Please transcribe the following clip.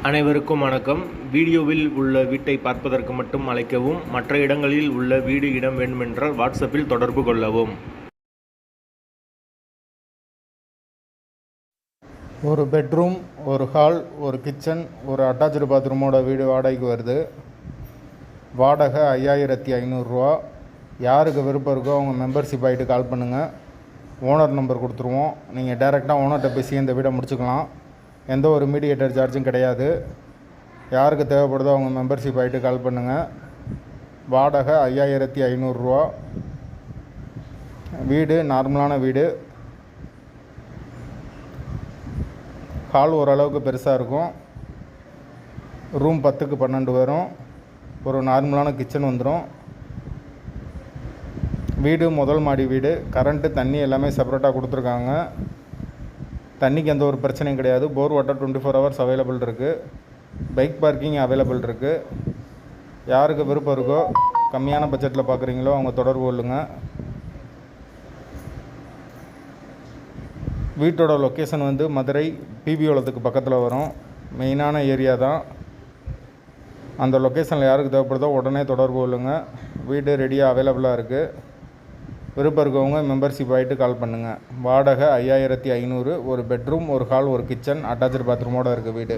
அனைவருக்கும் வணக்கம். வீடியோவில் உள்ள வீட்டை பார்ப்பதற்கு மட்டும் அழைக்கவும். மற்ற இடங்களில் உள்ள வீடு இடம் வேண்டுமென்றால் வாட்ஸ்அப்பில் தொடர்பு கொள்ளவும். ஒரு பெட்ரூம், ஒரு ஹால், ஒரு கிச்சன், ஒரு அட்டாச்சு பாத்ரூமோட வீடு வாடகைக்கு வருது. வாடகை 5500 ரூபா. யாருக்கு விருப்பம் இருக்கோ அவங்க மெம்பர்ஷிப் ஆகிட்டு கால் பண்ணுங்கள். ஓனர் நம்பர் கொடுத்துருவோம். நீங்கள் டைரெக்டாக ஓனர்கிட்ட பேசி இந்த வீடை முடிச்சுக்கலாம். எந்த ஒரு மீடியேட்டர் சார்ஜும் கிடையாது. யாருக்கு தேவைப்படுதோ அவங்க மெம்பர்ஷிப் ஆகிட்டு கால் பண்ணுங்கள். வாடகை 5500 ரூபா. வீடு நார்மலான வீடு. ஹால் ஓரளவுக்கு பெருசாக இருக்கும். ரூம் 10க்கு 12 வரும். ஒரு நார்மலான கிச்சன் வந்துடும். வீடு முதல் மாடி வீடு. கரண்ட்டு தண்ணி எல்லாமே செப்பரேட்டாக கொடுத்துருக்காங்க. தண்ணிக்கு எந்த ஒரு பிரச்சனையும் கிடையாது. போர் வாட்டர் 24 ஹவர்ஸ் அவைலபிள் இருக்குது. பைக் பார்க்கிங் அவைலபிள் இருக்குது. யாருக்கு விருப்பம் இருக்கோ கம்மியான பட்ஜெட்டில் பார்க்குறீங்களோ அவங்க தொடர்பு கொள்ளுங்கள். வீட்டோட லொக்கேஷன் வந்து மதுரை பிபிஓலத்துக்கு பக்கத்தில் வரும். மெயினான ஏரியா தான். அந்த லொக்கேஷனில் யாருக்கு தேவைப்படுதோ உடனே தொடர்பு கொள்ளுங்கள். வீடு ரெடியாக அவைலபிளாக இருக்குது. விருப்பம் இருக்கவங்க மெம்பர்ஷிப் ஆகிட்டு கால் பண்ணுங்கள். வாடகை 5500. ஒரு பெட்ரூம், ஒரு ஹால், ஒரு கிச்சன், அட்டாச்சு பாத்ரூமோடு இருக்குது வீடு.